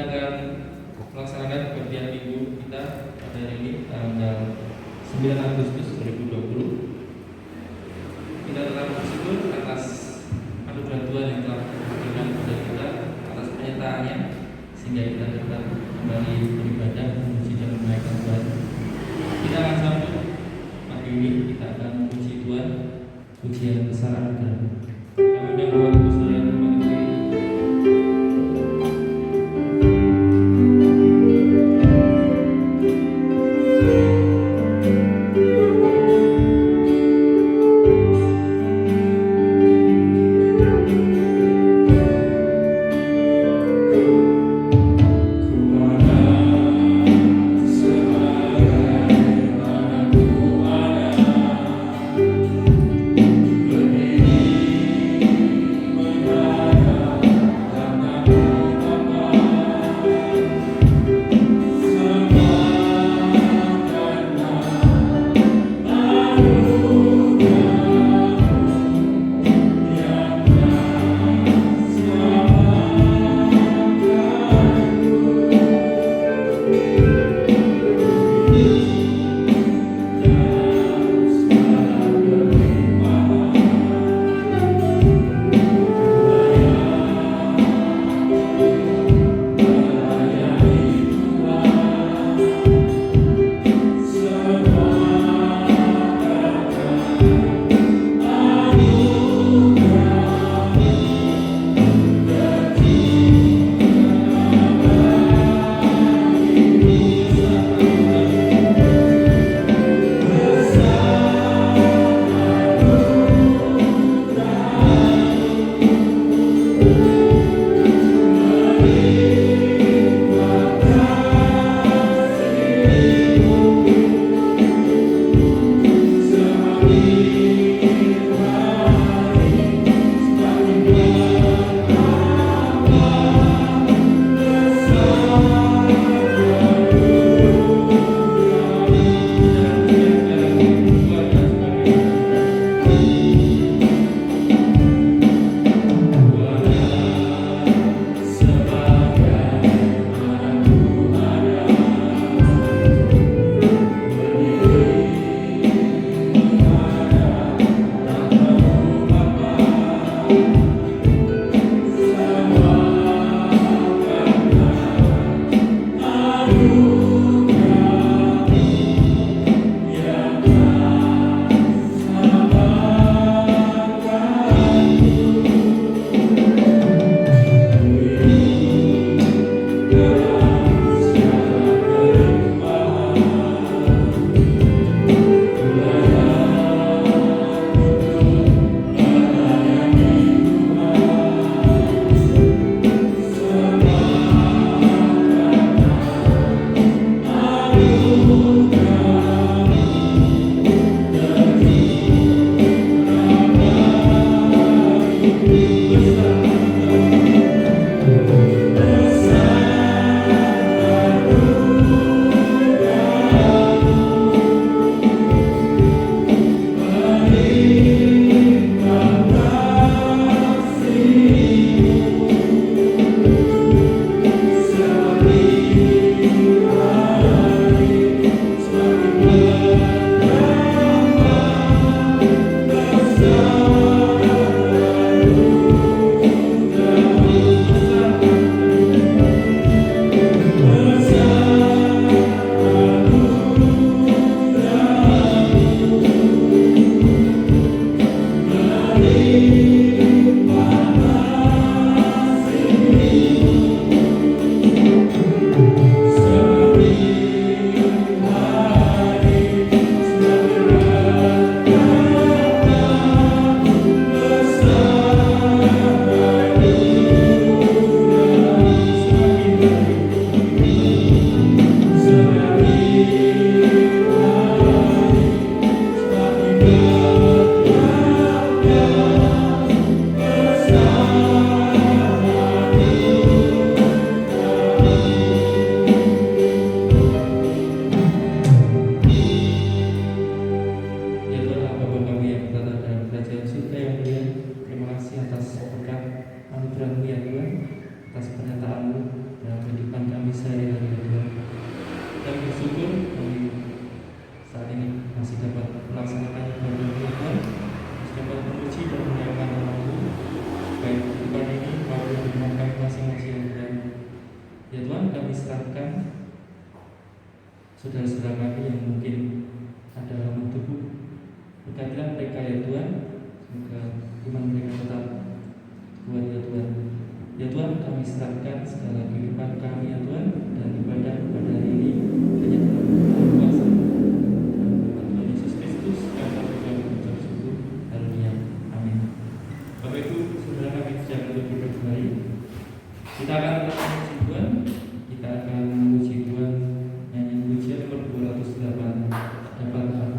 kita akan melaksanakan kebaktian minggu kita pada hari ini tanggal 9 Agustus 2020. Kita telah bersyukur atas anugerah Tuhan yang telah diberikan kepada kita, atas penyertaannya, sehingga kita dapat kembali beribadah, memuji dan menaikkan Tuhan. Kita akan sambut pagi ini, kita akan memuji Tuhan, pujian besar anugerah. Kami undang Bapak Ibu Saudara yang berbahagia. Berdiri menghadap Ya Tuhan, kami serahkan saudara-saudara kami yang mungkin ada lemah tubuh. Berkatilah mereka ya Tuhan, semoga iman mereka tetap kuat ya Tuhan. Ya Tuhan, kami serahkan segala kehidupan kami ya Tuhan, dan ibadah pada hari ini hanya dalam kuasa dalam nama Tuhan Yesus Kristus kami mengucap syukur. Haleluya. Amin. Bapak Ibu, saudara kami sedang berdua kembali. Kita akan melakukan puji Tuhan. Kita akan memuji Tuhan nyanyi pujian nomor 208. Dapat aku.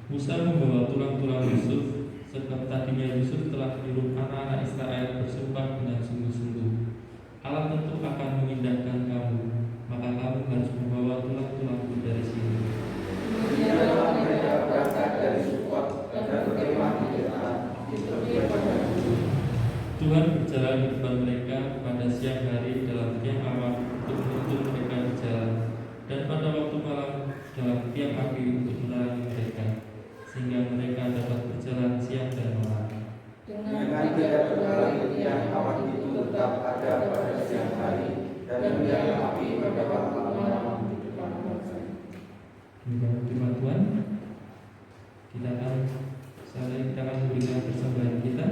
Musa membawa tulang-tulang Yusuf, sebab tadinya Yusuf telah menyuruh anak-anak Israel bersumpah dengan sungguh-sungguh, Allah tentu akan mengindahkan kamu, maka kamu harus membawa tulang-tulangku dari sini. Kemudian mereka berangkat dari Sukot dan berkemah di depan di tepi padang gurun. Tuhan berjalan di depan mereka pada siang hari dalam tiang awan untuk menuntun mereka di jalan, dan pada waktu malam dalam tiang api untuk menerangi mereka, sehingga mereka dapat berjalan siang dan malam. Dengan tidak terhalangi tiang awan itu tetap ada pada siang hari dan tiang api pada waktu malam di depan bangsa. Demikian firman Tuhan. Kita akan memberikan persembahan kita.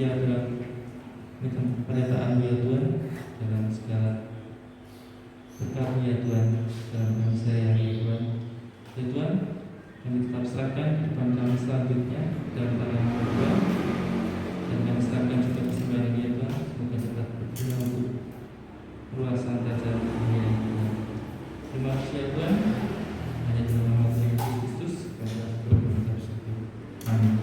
setia dalam pernyataan ya Tuhan, dalam segala berkat ya Tuhan, dalam kami sehari-hari ya Tuhan. Ya Tuhan, kami tetap serahkan kehidupan kami selanjutnya dalam tangan Tuhan, dan kami serahkan juga persembahan ini ya Tuhan, semoga dapat berguna untuk perluasan kerajaan dunia ya Tuhan. Terima kasih ya Tuhan, hanya dalam nama Tuhan Yesus Kristus kami bersyukur. Amin.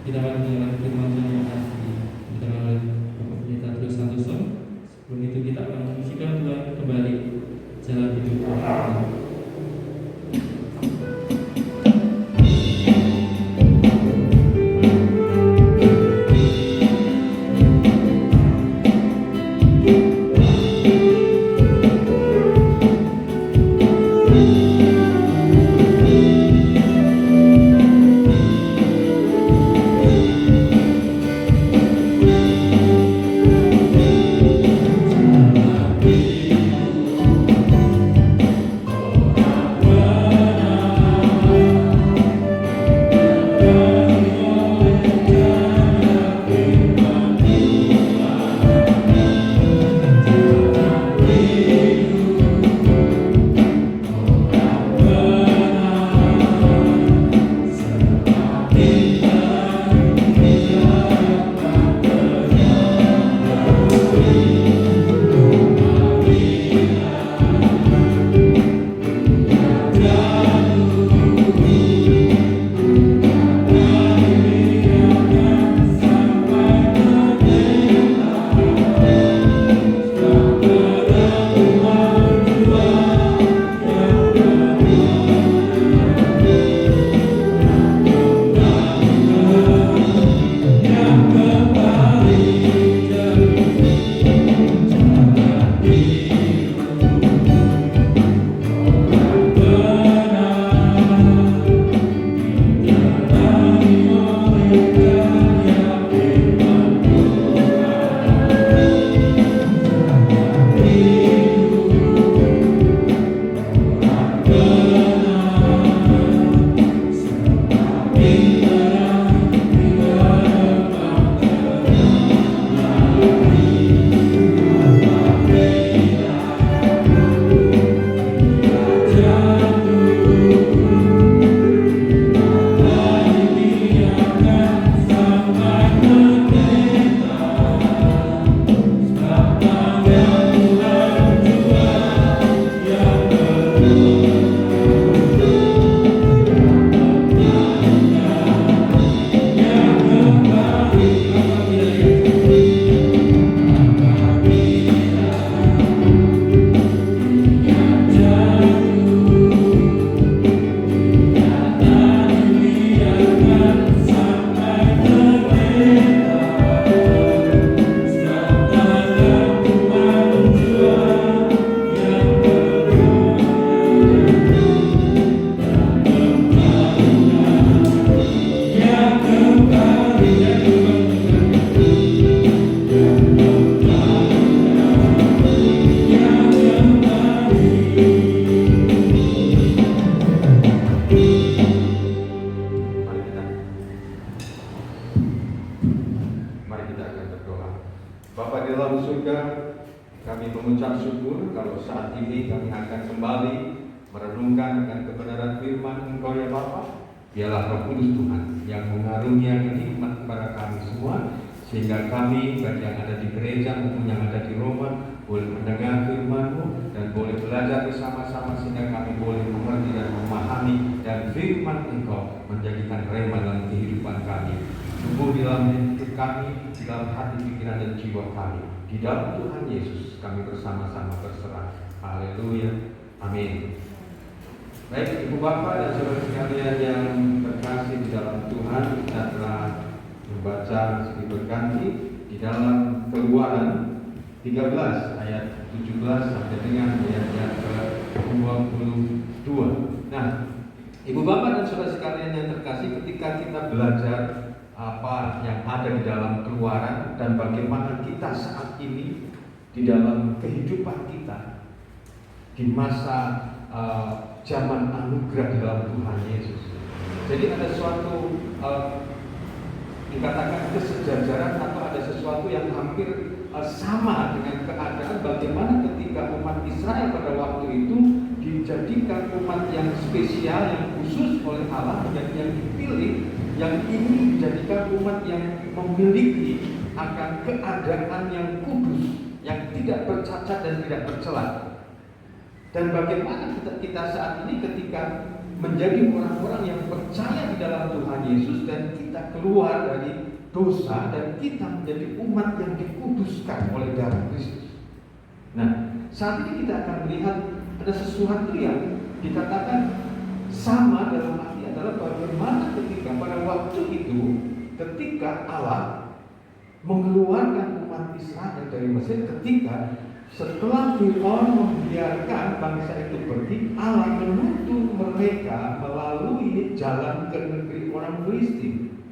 Kita akan mendengar firman Tuhan yang akan diberikan oleh Bapak Pendeta Trio Santoso. Sebelum itu kita akan menyaksikan Tuhan kembali jalan hidup kita. Biarlah Roh Kudus Tuhan yang mengaruniakan hikmat kepada kami semua, sehingga kami baik yang ada di gereja maupun yang ada di Roma boleh mendengar firman-Mu dan boleh belajar bersama-sama, sehingga kami boleh mengerti dan memahami, dan firman Engkau menjadikan rema dalam kehidupan kami, tumbuh di dalam hidup kami, di dalam hati, pikiran dan jiwa kami. Di dalam Tuhan Yesus kami bersama-sama berserah. Haleluya. Amin. Baik Ibu Bapak dan saudara sekalian yang terkasih di dalam Tuhan, kita telah membaca segi berganti di dalam Keluaran 13 ayat 17 sampai dengan ayat yang ke-22. Nah, Ibu Bapak dan saudara sekalian yang terkasih, ketika kita belajar apa yang ada di dalam Keluaran dan bagaimana kita saat ini di dalam kehidupan kita di masa zaman anugerah di dalam Tuhan Yesus. Jadi ada suatu dikatakan kesejajaran atau ada sesuatu yang hampir sama dengan keadaan bagaimana ketika umat Israel pada waktu itu dijadikan umat yang spesial, yang khusus oleh Allah, yang dipilih, yang ini dijadikan umat yang memiliki akan keadaan yang kudus, yang tidak bercacat dan tidak bercela. Dan bagaimana kita saat ini ketika menjadi orang-orang yang percaya di dalam Tuhan Yesus dan kita keluar dari dosa dan kita menjadi umat yang dikuduskan oleh darah Kristus. Nah, saat ini kita akan melihat ada sesuatu yang dikatakan sama dalam arti adalah bagaimana ketika pada waktu itu ketika Allah mengeluarkan umat Israel dari Mesir, ketika setelah Fir'aun membiarkan bangsa itu pergi, Allah menuntun mereka melalui jalan ke negeri orang Filistin.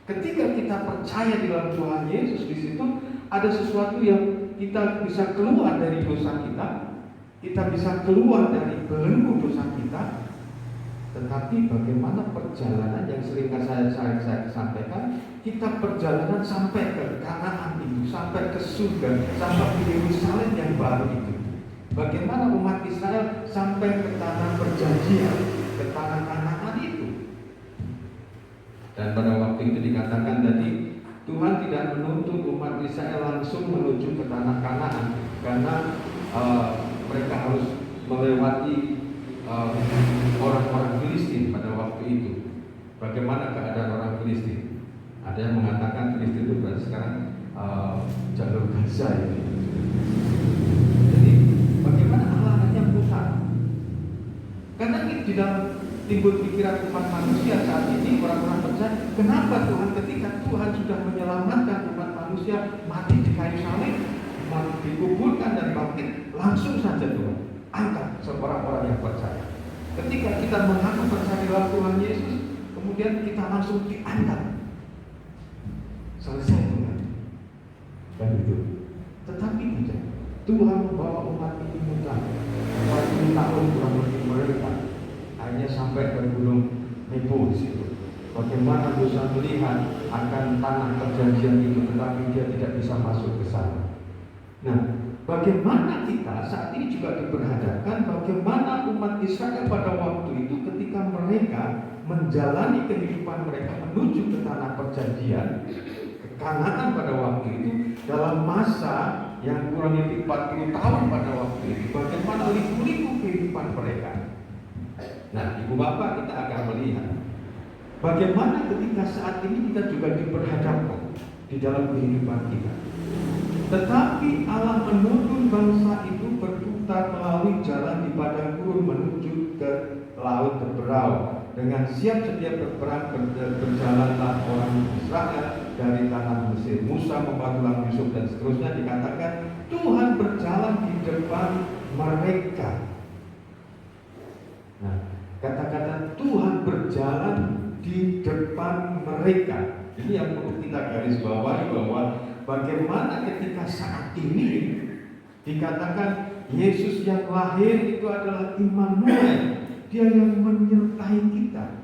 Ketika kita percaya di dalam Tuhan Yesus, di situ ada sesuatu yang kita bisa keluar dari dosa kita bisa keluar dari belenggu dosa kita. Tetapi bagaimana perjalanan yang sering saya sampaikan, kita perjalanan sampai ke Kanaan itu, sampai ke surga, sampai ke Yerusalem yang baru itu. Bagaimana umat Israel sampai ke tanah perjanjian, ke tanah Kanaan itu. Dan pada waktu itu dikatakan tadi, Tuhan tidak menuntun umat Israel langsung menuju ke tanah Kanaan, karena mereka harus melewati orang-orang Filistin pada waktu itu. Bagaimana keadaan orang Filistin? Ada yang mengatakan Filistin itu berarti sekarang jalur Gaza ini. Jadi bagaimana Allah hanya pusat? Karena di dalam timbul pikiran umat manusia saat ini, orang-orang percaya, kenapa Tuhan ketika Tuhan sudah menyelamatkan umat manusia mati di kayu salib, dikuburkan dan bangkit, langsung saja Tuhan angkat seorang orang yang percaya. Ketika kita mengaku percaya dalam Tuhan Yesus, kemudian kita langsung diangkat. Selesai Tuhan. Dan itu. Tetapi tidak. Tuhan membawa umat ini mudah. 40 tahun kurang lebih mereka. Hanya sampai ke Gunung Nebo di situ. Bagaimana Musa melihat akan tanah perjanjian itu, tetapi dia tidak bisa masuk ke sana. Nah, bagaimana kita saat ini juga diperhadapkan bagaimana umat Israel pada waktu itu ketika mereka menjalani kehidupan mereka menuju ke tanah perjanjian, ke Kanaan pada waktu itu, dalam masa yang kurang lebih 40 tahun pada waktu itu, bagaimana liku-liku kehidupan mereka. Nah, ibu bapak, kita akan melihat bagaimana ketika saat ini kita juga diperhadapkan di dalam kehidupan kita. Tetapi Allah menuntun bangsa itu berputar melalui jalan di padang gurun menuju ke laut Teberau. Dengan siap sedia berperang berjalanlah orang Israel dari tanah Mesir. Musa membantu Yusuf dan seterusnya, dikatakan Tuhan berjalan di depan mereka. Nah, kata-kata Tuhan berjalan di depan mereka, ini yang perlu kita garis bawahi, bahwa bagaimana ketika saat ini dikatakan Yesus yang lahir itu adalah Immanuel, Dia yang menyertai kita.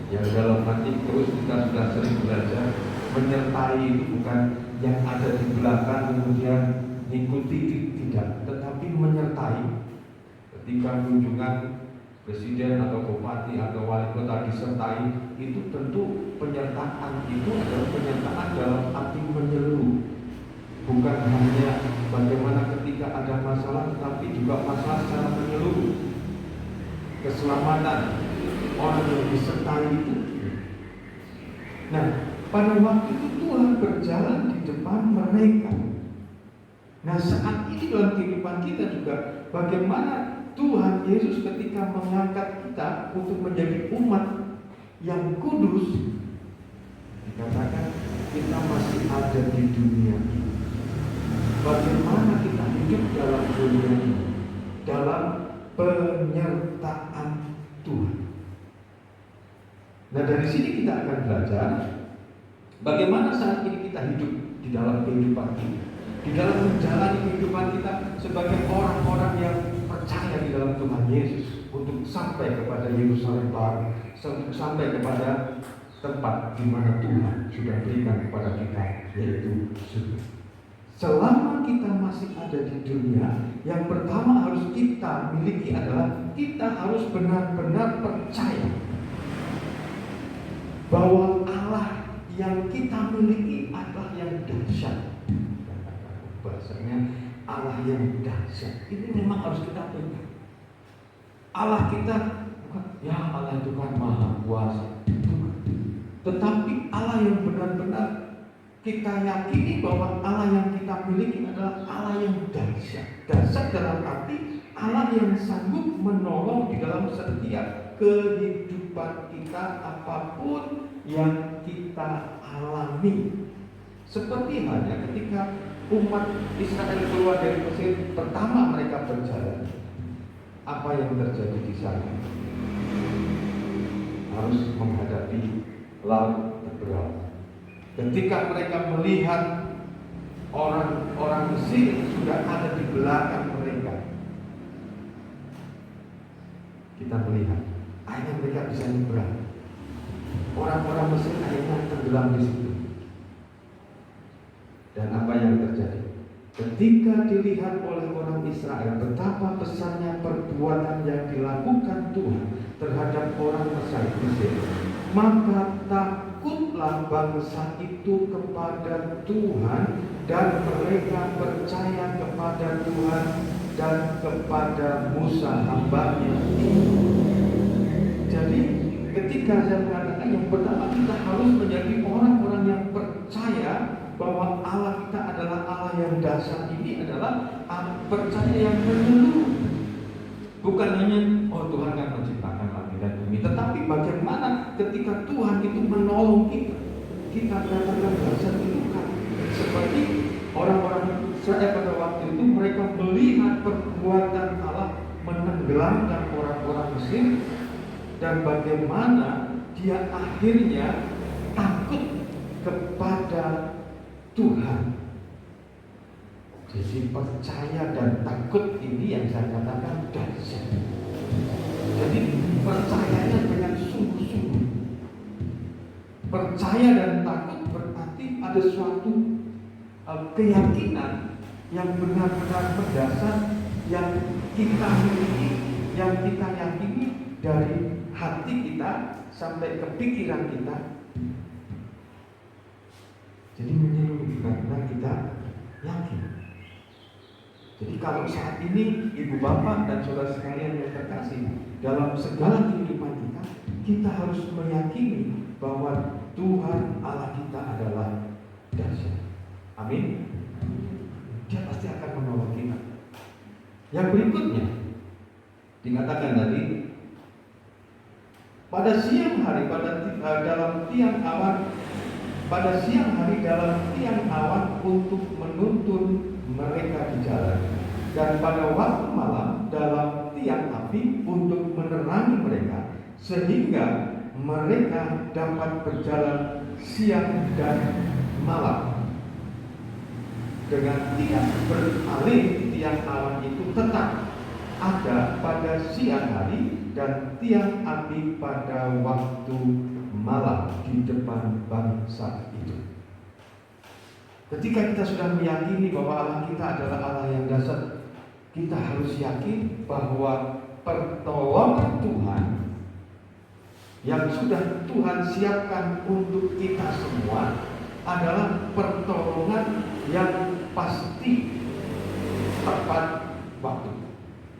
Yang dalam hati terus kita sudah sering belajar, menyertai itu bukan yang ada di belakang kemudian mengikuti, tidak, tetapi menyertai. Ketika kunjungan presiden atau bupati atau wali kota disertai, itu tentu penyertaan itu adalah penyertaan dalam arti menyeluruh, bukan hanya bagaimana ketika ada masalah, tetapi juga masalah secara menyeluruh. Keselamatan orang yang disertai itu. Nah, pada waktu itu Tuhan berjalan di depan mereka. Nah, saat ini dalam kehidupan kita juga, bagaimana Tuhan Yesus ketika mengangkat kita untuk menjadi umat yang kudus, dikatakan kita masih ada di dunia ini. Bagaimana kita hidup dalam dunia ini, dalam penyertaan Tuhan. Nah, dari sini kita akan belajar bagaimana saat ini kita hidup di dalam kehidupan kita, di dalam menjalani kehidupan kita sebagai orang-orang yang percaya di dalam Tuhan Yesus, untuk sampai kepada Yerusalem baru, sampai kepada tempat di mana Tuhan sudah berikan kepada kita, yaitu surga. Selama kita masih ada di dunia, yang pertama harus kita miliki adalah kita harus benar-benar percaya bahwa Allah yang kita miliki adalah yang dahsyat. Bahasanya Allah yang dahsyat. Ini memang harus kita pegang. Allah kita bukan, ya Allah itu kan maha kuasa, tetapi Allah yang benar-benar kita yakini bahwa Allah yang kita miliki adalah Allah yang dahsyat. Dahsyat dalam arti Allah yang sanggup menolong di dalam setiap kehidupan kita, apapun yang kita alami. Seperti halnya ketika umat Israel keluar dari Mesir, pertama mereka berjalan, apa yang terjadi di sana? Harus menghadapi laut terbelah. Ketika mereka melihat orang-orang Mesir sudah ada di belakang mereka, kita melihat akhirnya mereka bisa nyebrang. Orang-orang Mesir akhirnya tenggelam di situ. Dan apa yang terjadi? Ketika dilihat oleh orang Israel betapa besarnya perbuatan yang dilakukan Tuhan terhadap orang Mesir, maka takutlah bangsa itu kepada Tuhan, dan mereka percaya kepada Tuhan dan kepada Musa hamba-Nya. Jadi ketika saya mengatakan yang pertama kita harus menjadi orang-orang yang percaya bahwa Allah kita adalah Allah yang dahsyat, ini adalah percaya yang menyeluruh. Bukan hanya Tuhan kan menciptakan langit dan bumi, tetapi bagaimana ketika Tuhan itu menolong kita, kita katakan dahsyat itu kan seperti orang-orang Israel pada waktu itu, mereka melihat perbuatan Allah menenggelamkan orang-orang Mesir, dan bagaimana dia akhirnya takut kepada Tuhan. Jadi percaya dan takut ini yang saya katakan dahsyat. Jadi percayanya dengan sungguh-sungguh. Percaya dan takut berarti ada suatu keyakinan yang benar-benar berdasar, yang kita miliki, yang kita yakini dari hati kita sampai ke pikiran kita. Jadi menyeluruh karena kita yakin. Jadi kalau saat ini ibu bapak dan saudara sekalian yang terkasih, dalam segala kehidupan kita, kita harus meyakini bahwa Tuhan Allah kita adalah dahsyat. Amin. Dia pasti akan menolong kita. Yang berikutnya dikatakan tadi, pada siang hari dalam tiang awan untuk menuntun mereka di jalan, dan pada waktu malam dalam tiang api untuk menerangi mereka, sehingga mereka dapat berjalan siang dan malam. Dengan tiang beralih, tiang awan itu tetap ada pada siang hari dan tiang api pada waktu malam di depan bangsa itu. Ketika kita sudah meyakini bahwa Allah kita adalah Allah yang dahsyat, kita harus yakin bahwa pertolongan Tuhan yang sudah Tuhan siapkan untuk kita semua adalah pertolongan yang pasti tepat waktu.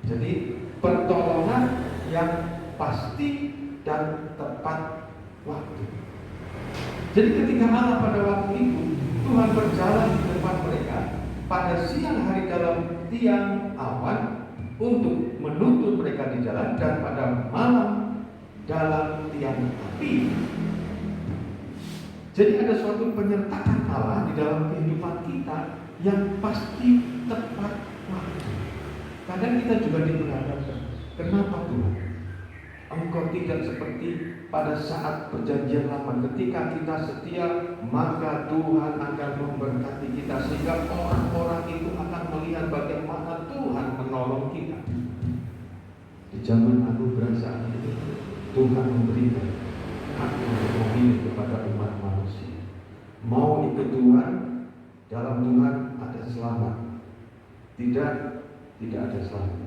Jadi pertolongan yang pasti dan tepat waktu. Jadi ketika Allah pada waktu itu Tuhan berjalan di depan mereka pada siang hari dalam tiang awan untuk menuntun mereka di jalan, dan pada malam dalam tiang api. Jadi ada suatu penyertaan Allah di dalam kehidupan kita yang pasti tepat waktu. Kadang kita juga diperhadapkan, kenapa Tuhan Engkau tidak seperti pada saat perjanjian lama, ketika kita setia maka Tuhan akan memberkati kita, sehingga orang-orang itu akan melihat bagaimana Tuhan menolong kita. Di zaman anugerah saat itu Tuhan memberikan hak untuk memilih Mau ikut Tuhan, dalam Tuhan ada selamat. Tidak ada selamat.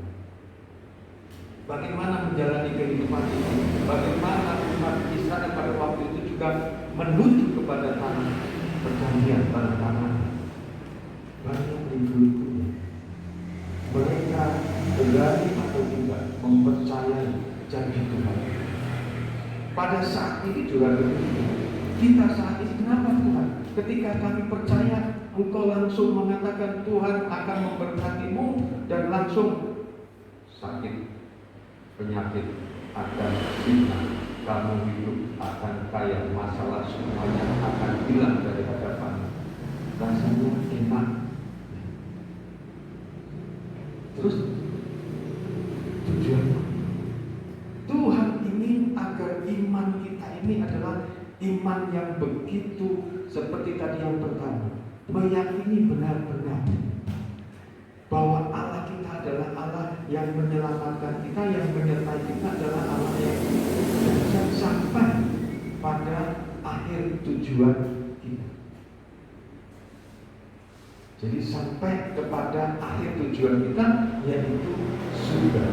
Bagaimana menjalani kehidupan ini? Bagaimana umat Israel pada waktu itu juga menuju kepada tanah perjanjian, pada tanah banyak minggu-minggunya. Mereka berani atau tidak mempercayai janji Tuhan. Pada saat ini juga begitu. Kita saat ini kenapa Tuhan? Ketika kami percaya, Engkau langsung mengatakan Tuhan akan memberkatimu dan langsung sakit, penyakit akan hilang, kamu hidup akan kaya, masalah semuanya akan hilang dari hadapan. Rasanya enak. Terus tujuan Tuhan ingin agar iman kita ini adalah iman yang begitu seperti tadi yang pertama, meyakini benar-benar bahwa Allah kita adalah Allah yang menyelamatkan kita, yang menyertai kita adalah Allah yang dahsyat sampai pada akhir tujuan kita. Jadi sampai kepada akhir tujuan kita, yaitu surga.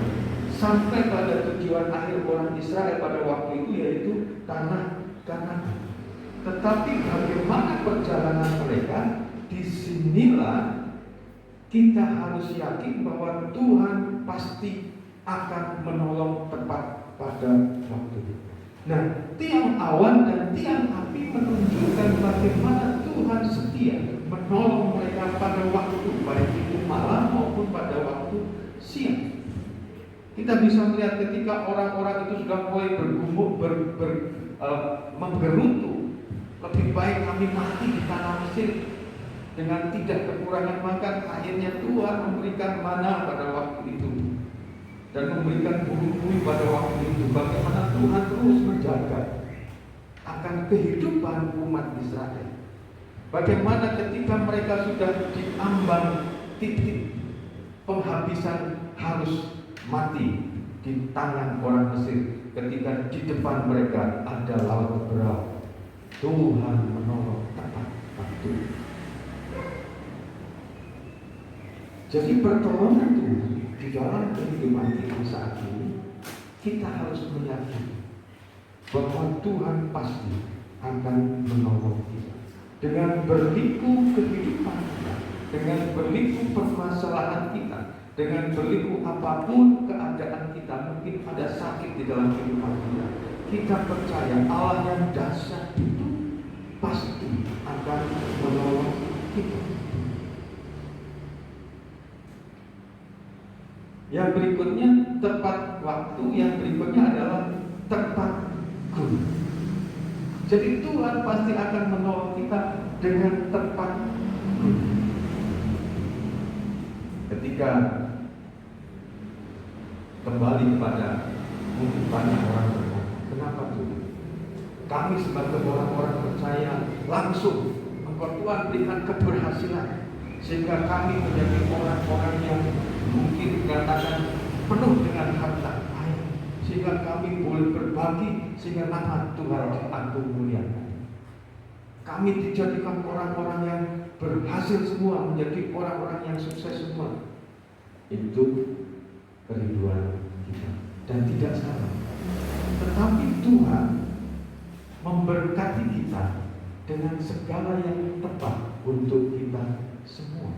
Sampai pada tujuan akhir orang Israel pada waktu itu, yaitu tanah Kanaan. Tetapi bagaimana perjalanan mereka? Disinilah kita harus yakin bahwa Tuhan pasti akan menolong tepat pada waktu itu. Nah, tiang awan dan tiang api menunjukkan bagaimana Tuhan setia menolong mereka pada waktu baik itu malam maupun pada waktu siang. Kita bisa melihat ketika orang-orang itu sudah mulai bergumul, menggerutu, lebih baik kami mati di tanah Mesir dengan tidak kekurangan makan. Akhirnya Tuhan memberikan mana pada waktu itu dan memberikan burung-burung pada waktu itu. Bagaimana Tuhan terus menjaga akan kehidupan umat Israel. Bagaimana ketika mereka sudah diambang titik penghabisan harus mati di tangan orang Mesir, ketika di depan mereka ada laut berau, Tuhan menolong tepat waktu. Jadi pertolongan Tuhan di dalam kehidupan kita saat ini, kita harus meyakini bahwa Tuhan pasti akan menolong kita. Dengan berliku kehidupan kita, dengan berliku permasalahan kita, dengan berliku apapun keadaan kita, mungkin ada sakit di dalam kehidupan kita, kita percaya Allah yang dahsyat itu pasti akan menolong kita. Yang berikutnya tepat waktu, yang berikutnya adalah tepat guna. Jadi Tuhan pasti akan menolong kita dengan tepat guna. Ketika kembali kepada mungkin banyak orang berkata, kenapa Tuhan? Kami sebagai orang-orang percaya langsung Engkau Tuhan berikan keberhasilan sehingga kami menjadi orang-orang yang mungkin dikatakan penuh dengan harta kaya, sehingga kami boleh berbagi sehingga nama Tuhan diagung muliakan. Kami dijadikan orang-orang yang berhasil semua, menjadi orang-orang yang sukses semua. Itu kerinduan kita dan tidak salah. Tetapi Tuhan memberkati kita dengan segala yang tepat untuk kita semua.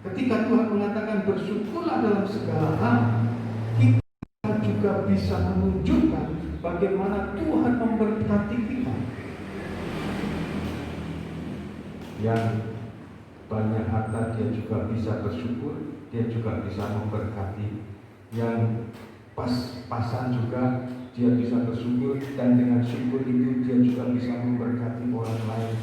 Ketika Tuhan mengatakan bersyukurlah dalam segala hal, kita juga bisa menunjukkan bagaimana Tuhan memberkati kita. Yang banyak harta dia juga bisa bersyukur, dia juga bisa memberkati. Yang pas-pasan juga dia bisa bersyukur, dan dengan syukur itu dia juga bisa memberkati orang lain.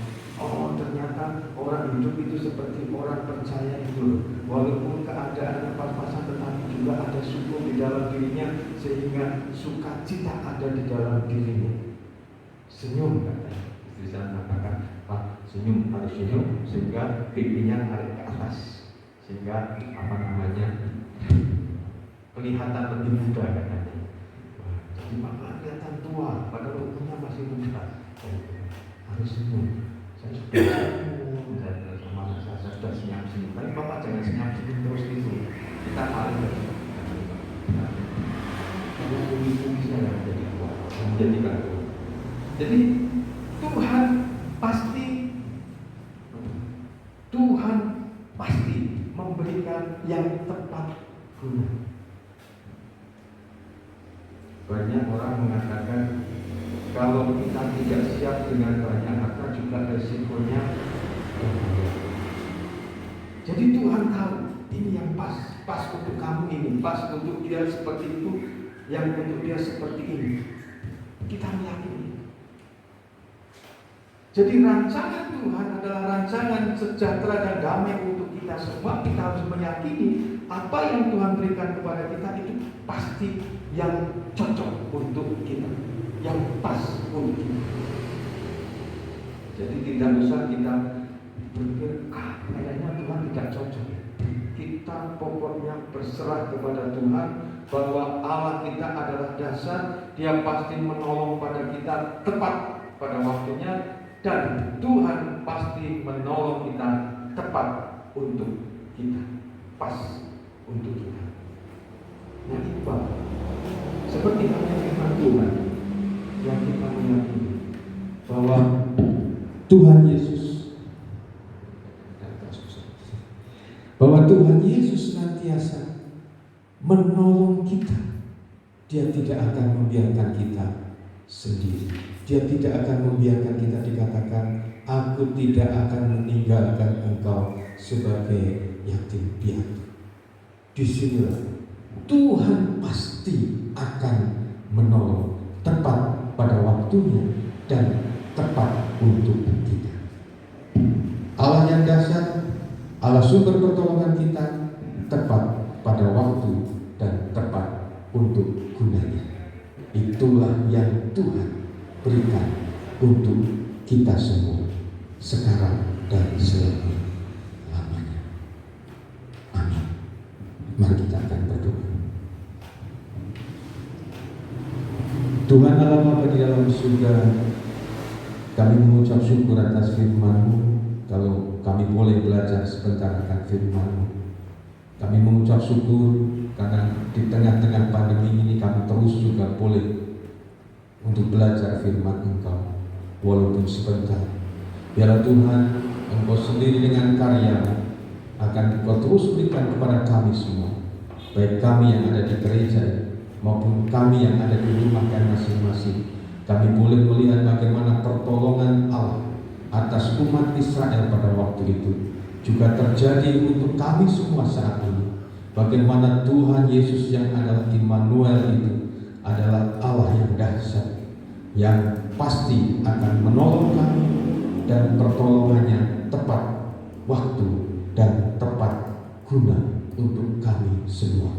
Oh, ternyata orang hidup itu seperti orang percaya itu, walaupun keadaannya pas-pasan tetapi juga ada syukur di dalam dirinya, sehingga sukacita ada di dalam dirinya. Senyum, katanya istri saya mengatakan, Pak, senyum, harus senyum sehingga pipinya narik ke atas, sehingga kelihatan lebih muda, katanya. Wah, jadi malah kelihatan tua padahal umurnya masih muda. Harus senyum. Saya saya sudah senyap senyum, tapi Bapak jangan senyap senyum terus gitu. Kita paling bumi saya menjadi kuat, menjadikan kuat. Jadi Tuhan pasti memberikan yang tepat guna. Banyak orang mengatakan kalau kita tidak siap dengan banyak harta juga resikonya. Jadi Tuhan tahu ini yang pas untuk kamu ini, pas untuk dia seperti itu, yang untuk dia seperti ini. Kita meyakini. Jadi rancangan Tuhan adalah rancangan sejahtera dan damai untuk kita semua. Kita harus meyakini apa yang Tuhan berikan kepada kita itu pasti yang cocok untuk kita, yang pas untuk kita. Jadi tidak usah kita berpikir, kayaknya Tuhan tidak cocok. Kita pokoknya berserah kepada Tuhan bahwa Allah kita adalah dasar, Dia pasti menolong pada kita tepat pada waktunya. Dan Tuhan pasti menolong kita tepat untuk kita, pas untuk kita. Nah itu Bapak, seperti halnya firman Tuhan yang kita meyakini bahwa Tuhan Yesus senantiasa menolong kita. Dia tidak akan membiarkan kita sendiri. Dia tidak akan membiarkan kita dikatakan, aku tidak akan meninggalkan engkau sebagai yatim piatu. Disinilah Tuhan pasti akan menolong tepat pada waktunya dan tepat untuk kita. Allah yang dasar, Allah sumber pertolongan kita, tepat pada waktu dan tepat untuk gunanya. Itulah yang Tuhan berikan untuk kita semua sekarang dan selama-lamanya. Amin. Mari kita akan berdoa. Tuhan Allah Bapa di dalam surga, kami mengucap syukur atas firman-Mu. Kalau kami boleh belajar sebentar akan firman-Mu, kami mengucap syukur karena di tengah-tengah pandemi ini kami terus juga boleh untuk belajar firman Engkau walaupun sebentar. Biarlah Tuhan Engkau sendiri dengan karya akan Engkau terus berikan kepada kami semua, baik kami yang ada di gereja maupun kami yang ada di rumah kami masing-masing. Kami boleh melihat bagaimana pertolongan Allah atas umat Israel pada waktu itu juga terjadi untuk kami semua saat ini. Bagaimana Tuhan Yesus yang adalah Immanuel itu adalah Allah yang dahsyat, yang pasti akan menolong kami dan pertolongannya tepat waktu dan tepat guna untuk kami semua.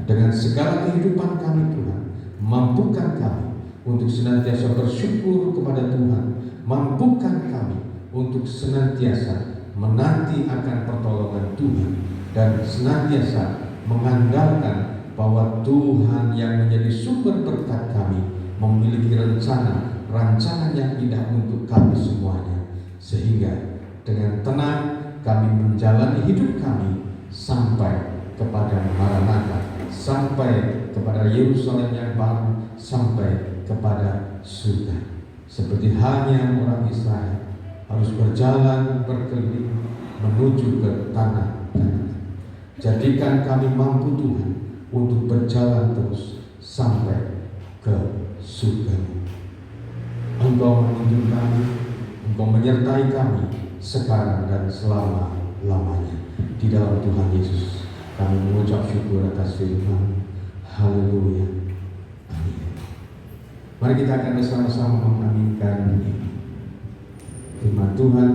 Dengan segala kehidupan kami Tuhan, mampukan kami untuk senantiasa bersyukur kepada Tuhan, mampukan kami untuk senantiasa menanti akan pertolongan Tuhan dan senantiasa mengandalkan bahwa Tuhan yang menjadi sumber berkat kami memiliki rancangan yang indah untuk kami semuanya, sehingga dengan tenang kami menjalani hidup kami sampai kepada Maranatha, sampai kepada Yerusalem yang baru, sampai kepada surga. Seperti halnya orang Israel harus berjalan berkeliling menuju ke tanah Kanaan. Jadikan kami mampu Tuhan untuk berjalan terus sampai ke surga. Engkau menuntun kami, Engkau menyertai kami sekarang dan selama-lamanya. Di dalam Tuhan Yesus kami mengucap syukur atas firman. Haleluya. Amin. Mari kita akan bersama-sama mengaminkan firman Tuhan.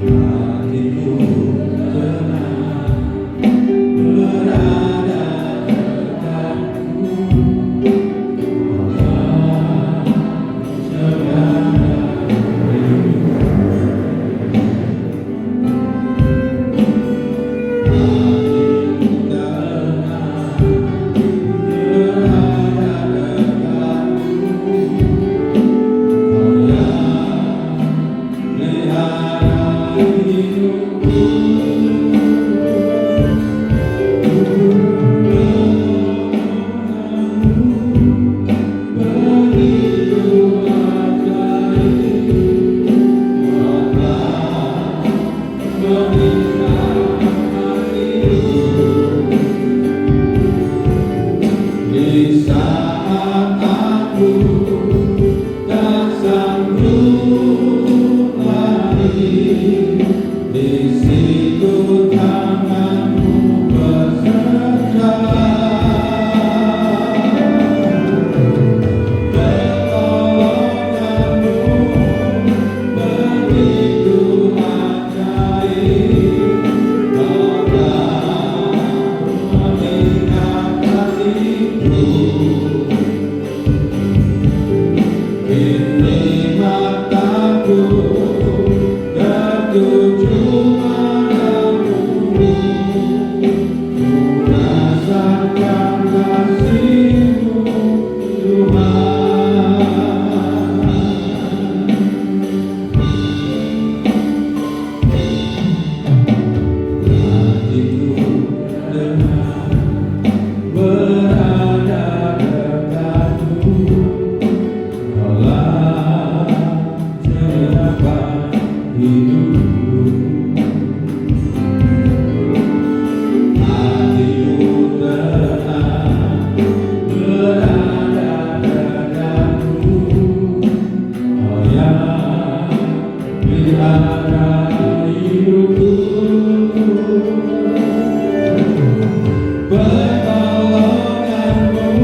Hatiku tenang berada Di saat aku tak sanggup lagi, di situ tanganmu beserta. Pertolonganmu begitu ajaib, kau telah mengingat hatiku. Kini mataku tertuju padamu, ku rasakan kasih-Mu Tuhan. Hatiku dengan berada dekatmu, Kaulah cerahkan hidupku. Hatiku tenang berada dekatmu, Kau yang pelihara hidupku. Pertolonganmu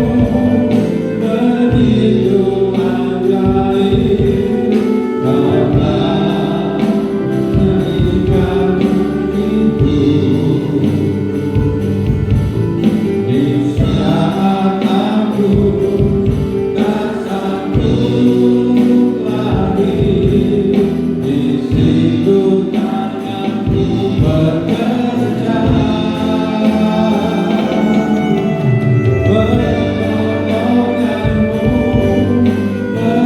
begitu ajaib, Kau telah mengikat hidupku. Di saat aku tak sanggup lagi, di situ tanganmu bekerja. Pertolonganmu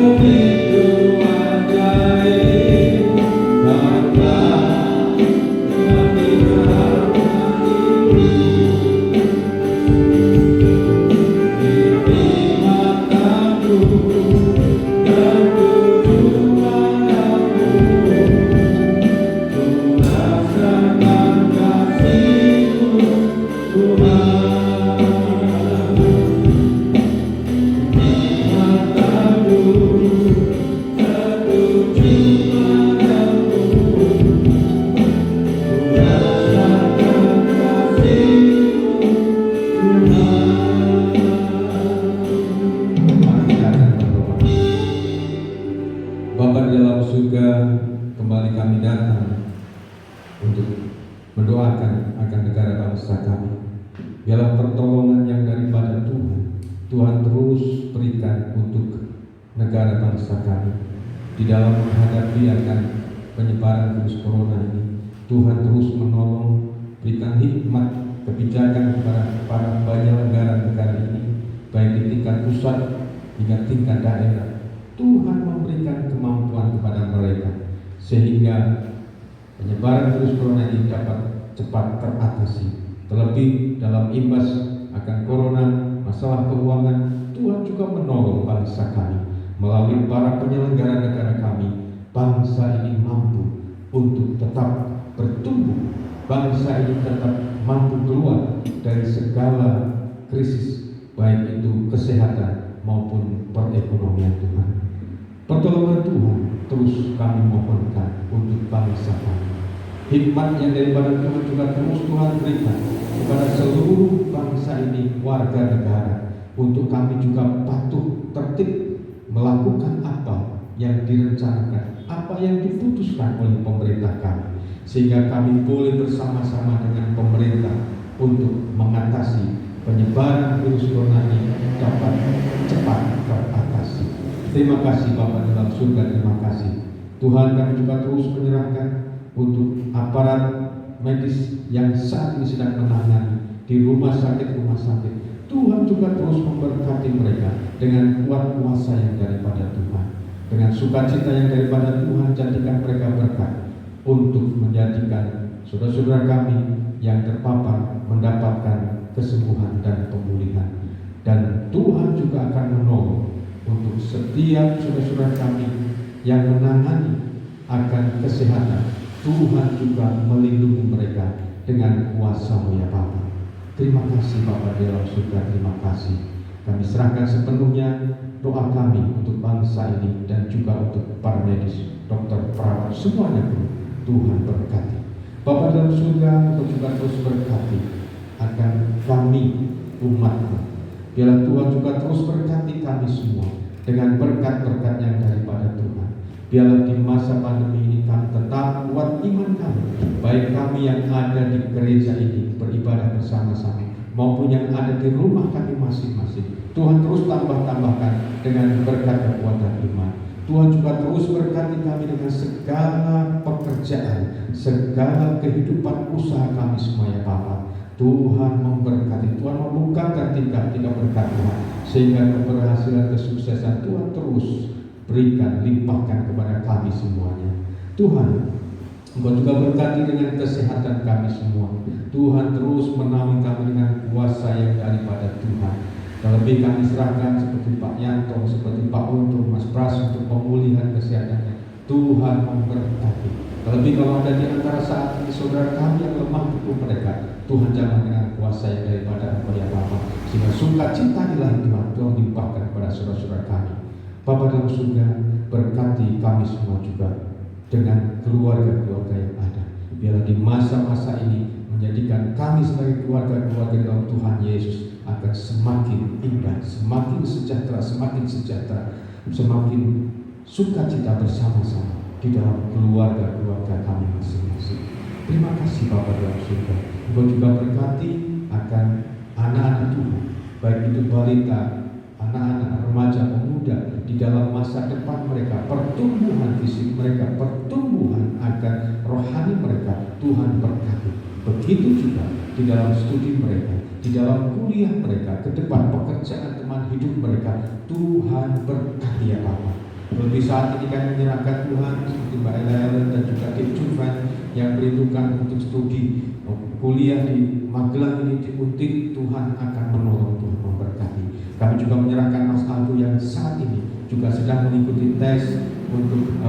begitu ajaib, Kau telah mengingat hatiku. Kini mataku tertuju padamu, ku rasakan kasih-Mu Tuhan. Mataku tertuju padamu, ku rasakan kasih-Mu Tuhan. Mari kita akan berdoa. Bapa di dalam surga, kembali kami datang untuk mendoakan akan negara bangsa kami. Biarlah pertolongan yang daripada Tuhan, Tuhan terus berikan untuk negara bangsa kami. Di dalam menghadapi akan penyebaran virus corona ini, Tuhan terus menolong, berikan hikmat kebijakan kepada para penyelenggara negara ini, baik di tingkat pusat hingga tingkat daerah. Tuhan memberikan kemampuan kepada mereka sehingga penyebaran virus corona ini dapat cepat teratasi. Terlebih dalam imbas akan corona, masalah keuangan, Tuhan juga menolong bangsa kami melalui para penyelenggara negara kami. Bangsa ini mampu untuk tetap bertumbuh, bangsa ini tetap mampu keluar dari segala krisis, baik itu kesehatan maupun perekonomian Tuhan. Pertolongan Tuhan terus kami mohonkan untuk bangsa kami. Hikmat yang daripada Tuhan juga terus Tuhan berikan kepada seluruh bangsa ini, warga negara, untuk kami juga patuh tertib melakukan apa yang direncanakan, apa yang diputuskan oleh pemerintah kami, sehingga kami boleh bersama-sama dengan pemerintah untuk mengatasi penyebaran virus corona ini dapat cepat teratasi. Terima kasih Bapa dalam surga, terima kasih Tuhan. Kami juga terus menyerahkan untuk aparat medis yang saat ini sedang menangani di rumah sakit. Tuhan juga terus memberkati mereka dengan kuat kuasa yang daripada Tuhan, dengan sukacita yang daripada Tuhan. Jadikan mereka berkat untuk menjadikan saudara-saudara kami yang terpapar mendapatkan kesembuhan dan pemulihan. Dan Tuhan juga akan menolong untuk setiap saudara-saudara kami yang menangani akan kesehatan. Tuhan juga melindungi mereka dengan kuasa-Mu ya Bapa. Terima kasih Bapa di dalam surga, terima kasih. Kami serahkan sepenuhnya doa kami untuk bangsa ini dan juga untuk para medis, dokter, perawat, semuanya Tuhan berkati. Bapa dalam surga, Engkau juga terus berkati akan kami umat-Mu. Biarlah Tuhan juga terus berkati kami semua dengan berkat-berkat yang daripada Tuhan. Biarlah di masa pandemi ini kami tetap kuat iman kami, baik kami yang ada di gereja ini beribadah bersama-sama maupun yang ada di rumah kami masing-masing. Tuhan terus tambah-tambahkan dengan berkat kekuatan iman. Tuhan juga terus berkati kami dengan segala pekerjaan, segala kehidupan usaha kami semua ya Bapa. Tuhan memberkati, Tuhan membukakan tingkah-tingkah berkat Tuhan, sehingga keberhasilan, kesuksesan Tuhan terus berikan, limpahkan kepada kami semuanya. Tuhan, Engkau juga berkati dengan kesehatan kami semua. Tuhan terus menaungi kami dengan kuasa yang daripada Tuhan. Terlebih kami serahkan seperti Pak Yanto, seperti Pak Untung, Mas Pras untuk pemulihan kesehatannya. Tuhan memberkati. Terlebih kalau ada di antara saat ini saudara kami yang lemah tubuh mereka, Tuhan jamah dengan kuasa yang daripada Engkau ya Bapa, sehingga sukacita ilahi Tuhan limpahkan kepada saudara-saudara kami. Bapa dalam surga, berkati kami semua juga dengan keluarga-keluarga yang ada. Biarlah di masa-masa ini menjadikan kami sebagai keluarga-keluarga dalam Tuhan Yesus akan semakin indah, semakin sejahtera, semakin sukacita bersama-sama di dalam keluarga-keluarga kami masing-masing. Terima kasih Bapa dalam surga. Engkau juga berkati akan anak-anak Tuhan, baik itu balita, anak-anak, remaja, pemuda, di dalam masa depan mereka, pertumbuhan fisik mereka, pertumbuhan akan rohani mereka, Tuhan berkati. Begitu juga di dalam studi mereka, di dalam kuliah mereka, ke depan pekerjaan teman hidup mereka, Tuhan berkati ya Bapa. Lebih saat ini kami menyerahkan Tuhan seperti Mbak Ella dan juga Tim Cuman yang perlindungan untuk studi kuliah di Magelang ini, di Untik, Tuhan akan menolong, Tuhan memberkati. Kami juga menyerahkan Mas Aldo yang saat ini juga sedang mengikuti tes untuk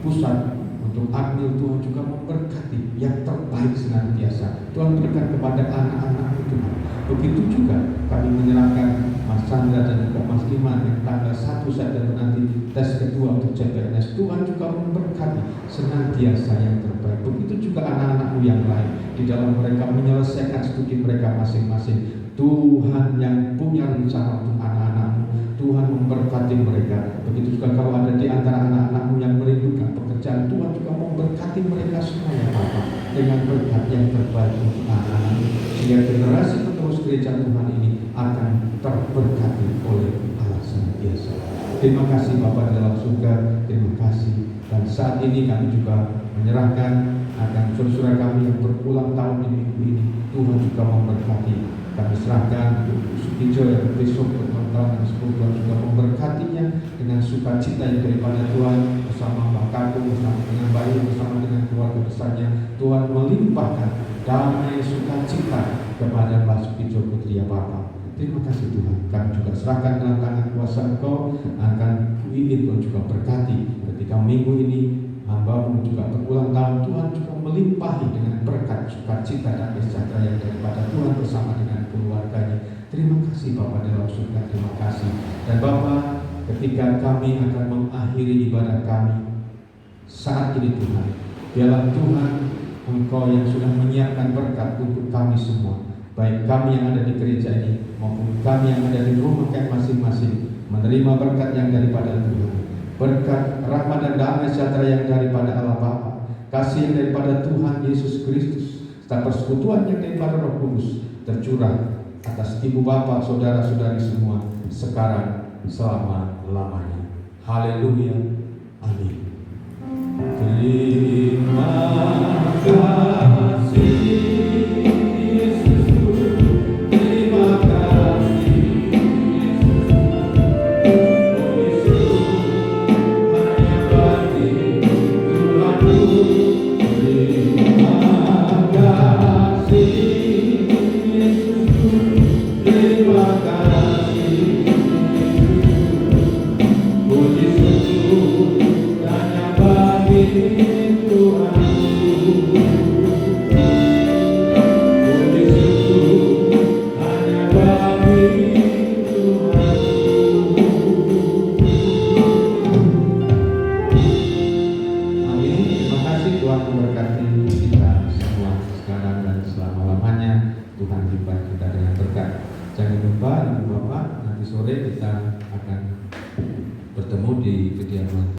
pusat, untuk Admil. Tuhan juga memberkati yang terbaik senantiasa. Tuhan berikan kepada anak-anak Tuhan. Begitu juga kami menyerahkan Mas Chandra dan juga Mas Iman yang tanggal 1 September nanti tes kedua untuk CPNS. Tuhan juga memberkati senantiasa yang terbaik. Begitu juga anak-anakmu yang lain di dalam mereka menyelesaikan studi mereka masing-masing. Tuhan yang punya rencana untuk anak-anakmu, Tuhan memberkati mereka. Begitu juga kalau ada di antara anak-anakmu yang merindukan pekerjaan, Tuhan juga memberkati mereka semua ya Bapa, dengan berkat yang terbaik untuk anak-anakmu, sehingga generasi penerus gereja Tuhan ini akan terberkati oleh Allah senantiasa. Terima kasih Bapa dalam surga, terima kasih. Dan saat ini kami juga menyerahkan akan saudara kami yang berulang tahun di minggu ini, Tuhan juga memberkati. Kami serahkan untuk Sukijo yang besok berulang tahun yang 10 Tuhan juga memberkatinya dengan sukacita yang daripada Tuhan, bersama Mbak Kakung, bersama dengan bayi, bersama dengan keluarga besarnya. Tuhan melimpahkan damai sukacita kepada Mbak Sukijo Putri ya Bapa. Terima kasih Tuhan. Kami juga serahkan dalam tangan kuasa Engkau, akan ingin Tuhan juga berkati ketika minggu ini hamba-Mu juga berulang tahun. Tuhan juga melimpahi dengan berkat, sukacita dan sejahtera yang daripada Tuhan bersama dengan keluarganya. Terima kasih Bapa dalam surga, terima kasih. Dan Bapa, ketika kami akan mengakhiri ibadah kami saat ini Tuhan, biarlah Tuhan Engkau yang sudah menyiapkan berkat untuk kami semua, baik kami yang ada di gereja ini maupun kami yang ada di rumah kami masing-masing, menerima berkat yang daripada Tuhan, berkat rahmat dan damai sejahtera yang daripada Allah Bapa, kasih yang daripada Tuhan Yesus Kristus, serta persekutuan yang daripada Roh Kudus tercurah atas ibu bapa, saudara-saudari semua sekarang selama-lamanya. Haleluya. Amin. Terima kasih. Tuhan kehidupan kita dengan berkat. Jangan lupa Ibu Bapak, nanti sore kita akan bertemu di kediaman